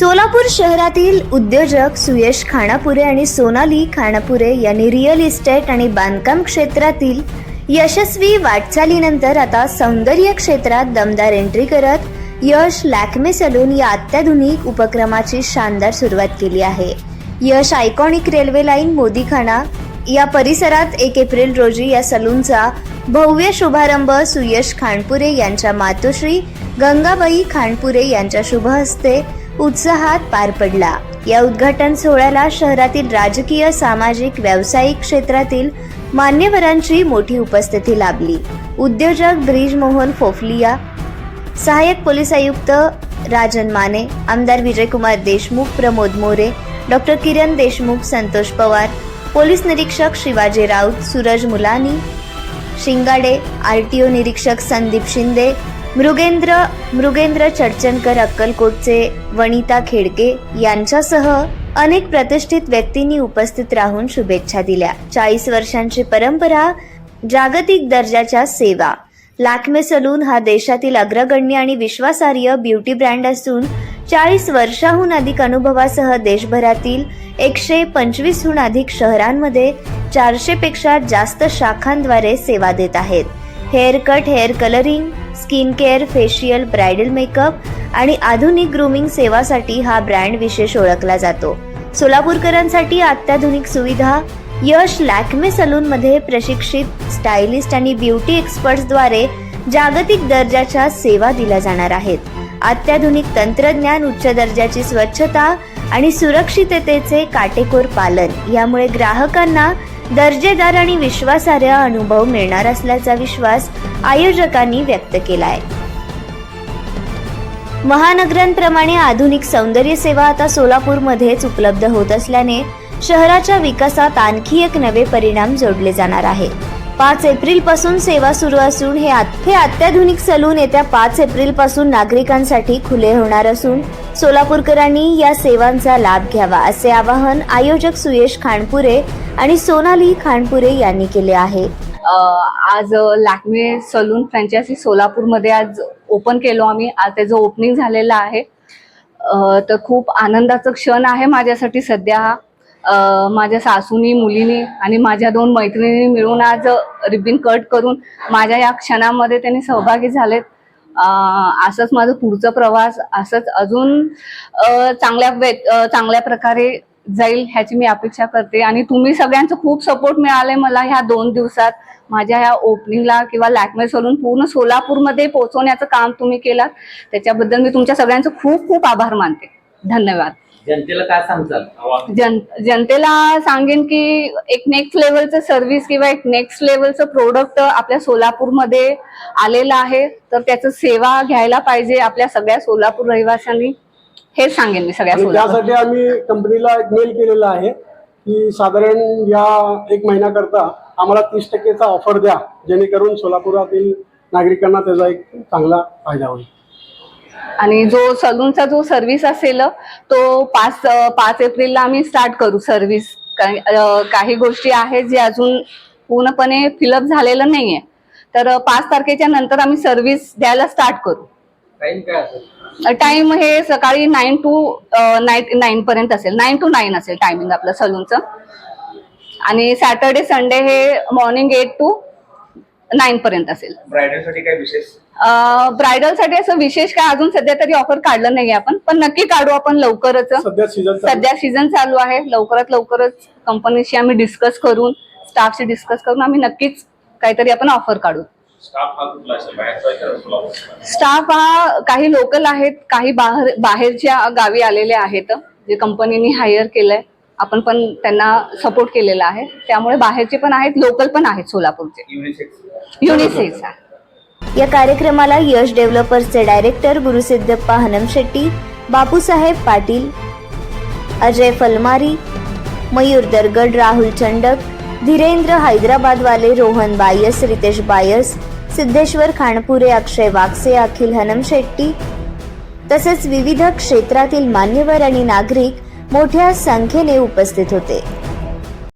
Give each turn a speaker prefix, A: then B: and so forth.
A: सोलापूर शहरातील उद्योजक सुयश खानापुरे आणि सोनाली खानापुरे यांनी रिअल इस्टेट आणि बांधकाम क्षेत्रातील यशस्वी वाटचालीनंतर आता सौंदर्य क्षेत्रात दमदार एंट्री करत यश लॅक्मे सलून या अत्याधुनिक उपक्रमाची शानदार सुरुवात केली आहे. यश आयकॉनिक रेल्वे लाईन मोदीखाना या परिसरात 1 एप्रिल रोजी या सलूनचा भव्य शुभारंभ सुयश खानपुरे यांच्या मातोश्री गंगाबाई खानपुरे यांच्या शुभ हस्ते उत्साहात पार पडला. या उद्घाटन सोहळ्याला शहरातील राजकीय, सामाजिक, व्यावसायिक क्षेत्रातील मान्यवरांची मोठी उपस्थिती लाभली. उद्योजक ब्रिज मोहन फोफलिया, सहाय्यक पोलीस आयुक्त राजन माने, आमदार विजयकुमार देशमुख, प्रमोद मोरे, डॉक्टर किरण देशमुख, संतोष पवार, पोलीस निरीक्षक शिवाजी राऊत, सूरज मुलानी शिंगाडे, आरटीओ निरीक्षक संदीप शिंदे, मृगेंद्र चडचणकर, अक्कलकोटचे वनिता खेडके यांच्यासह अनेक प्रतिष्ठित व्यक्तींनी उपस्थित राहून शुभेच्छा दिल्या. 40 वर्षांची परंपरा, जागतिक दर्जाच्या सेवा. लॅक्मे सलून हा देशातील अग्रगण्य आणि विश्वासार्ह ब्युटी ब्रँड असून 40 वर्षाहून अधिक अनुभवासह देशभरातील 125हून अधिक शहरांमध्ये 400 पेक्षा जास्त शाखांद्वारे सेवा देत आहेत. Hair cut, hair colouring, skin care, facial, bridal makeup आणि आधुनिक ग्रूमिंग सेवासाठी हा ब्रँड विशेष ओळखला जातो. सोलापूरकरांसाठी अत्याधुनिक सुविधा. यश लॅक्मे सलूनमध्ये प्रशिक्षित स्टायलिस्ट आणि ब्युटी एक्सपर्ट्सद्वारे जागतिक दर्जाच्या सेवा दिल्या जाणार आहेत. अत्याधुनिक तंत्रज्ञान, उच्च दर्जाची स्वच्छता आणि सुरक्षिततेचे काटेकोर पालन यामुळे ग्राहकांना दर्जेदार आणि विश्वासार्ह अनुभव मिळणार असल्याचा विश्वास आयोजकांनी व्यक्त केलाय. महानगरांप्रमाणे आधुनिक सौंदर्य सेवा आता सोलापूरमध्येच उपलब्ध होत असल्याने शहराच्या विकासात आणखी एक नवे परिणाम जोडले जाणार आहे. 5 एप्रिल पासून सेवा सुरू असून हे अत्याधुनिक सलून येत्या 5 एप्रिल पासून नागरिकांसाठी खुले होणार असून सोलापूरकरांनी या सेवांचा लाभ घ्यावा असे आवाहन आयोजक सुयश खानपुरे आणि सोनाली खानपुरे यांनी केले आहे.
B: आज लॅक्मे सलून फ्रँचायझी सोलापूरमध्ये आज ओपन केलो आम्ही. आज त्याचं ओपनिंग झालेलं आहे. तर खूप आनंदाचा क्षण आहे माझ्यासाठी सध्या. माझ्या सासूनी, मुलीनी आणि माझ्या 2 मैत्रिणी मिळून आज रिबिन कट करून माझ्या या क्षणामध्ये त्यांनी सहभागी झालेत. असंच माझं पुढचा प्रवास असंच अजून चांगल्या प्रकारे जाईल ह्याची मी अपेक्षा करते. आणि तुम्ही सगळ्यांचं खूप सपोर्ट मिळाले मला ह्या 2 दिवसात. माझ्या ह्या ओपनिंगला किंवा लॅक्मे सलून पूर्ण सोलापूरमध्ये पोहोचवण्याचं काम तुम्ही केलात, त्याच्याबद्दल मी तुमच्या सगळ्यांचं खूप खूप आभार मानते. धन्यवाद.
C: जनतेला काय सांगताल?
B: जनतेला सांगेन की एक नेक्स्ट लेवलचं सर्व्हिस किंवा एक नेक्स्ट लेवलचं प्रोडक्ट आपल्या सोलापूरमध्ये आलेलं आहे, तर त्याचं सेवा घ्यायला पाहिजे आपल्या सगळ्या सोलापूर रहिवाशांनी. हेच सांगेन मी सगळ्या.
D: त्यासाठी आम्ही कंपनीला एक मेल केलेला आहे की साधारण या 1 महिन्याकरता आम्हाला 30% ऑफर द्या, जेणेकरून सोलापुरातील नागरिकांना त्याचा एक चांगला फायदा होईल.
B: आणि जो सलूनचा जो सर्व्हिस असेल तो 5 एप्रिलला आम्ही स्टार्ट करू सर्व्हिस. काही गोष्टी आहेत जे अजून पूर्णपणे फिलअप झालेलं नाहीये, तर 5 तारखेच्या नंतर आम्ही सर्व्हिस द्यायला स्टार्ट करू.
C: टाइम काय असेल?
B: टाइम हे सकाळी 9 to 9 पर्यंत असेल. 9 to 9 असेल टायमिंग आपलं सलूनचं. आणि सॅटर्डे संडे हे मॉर्निंग 8 to 9 पर्यंत असेल.
C: ब्रायडलसाठी काय विशेष?
B: ब्रायडलसाठी असं विशेष काय अजून सध्या तरी ऑफर काढलं नाही आपण, पण नक्की काढू आपण लवकरच. सध्या सीझन चालू आहे. लवकरच कंपनीशी आम्ही डिस्कस करून, स्टाफशी डिस्कस करून आम्ही नक्कीच काहीतरी आपण ऑफर काढू. स्टाफ हा काही लोकल आहेत, काही बाहेरच्या गावी आलेले आहेत जे कंपनीने हायर केलंय. आपण पण त्यांना सपोर्ट केलेला आहे, त्यामुळे बाहेरचे पण आहेत, लोकल पण आहेत सोलापूरचे. युनिसेक्स.
A: या कार्यक्रमाला यश डेव्हलपर्सचे डायरेक्टर गुरुसिद्धप्पा हनमशेट्टी, बापूसाहेब पाटील, अजय फलमारी, मयूर दरगड, राहुल चंडक, धीरेंद्र हैदराबादवाले, रोहन बायस, रितेश बायस, सिद्धेश्वर खानपुरे, अक्षय वागसे, अखिल हनमशेट्टी तसेच विविध क्षेत्रातील मान्यवर आणि नागरिक मोठ्या संख्येने उपस्थित होते.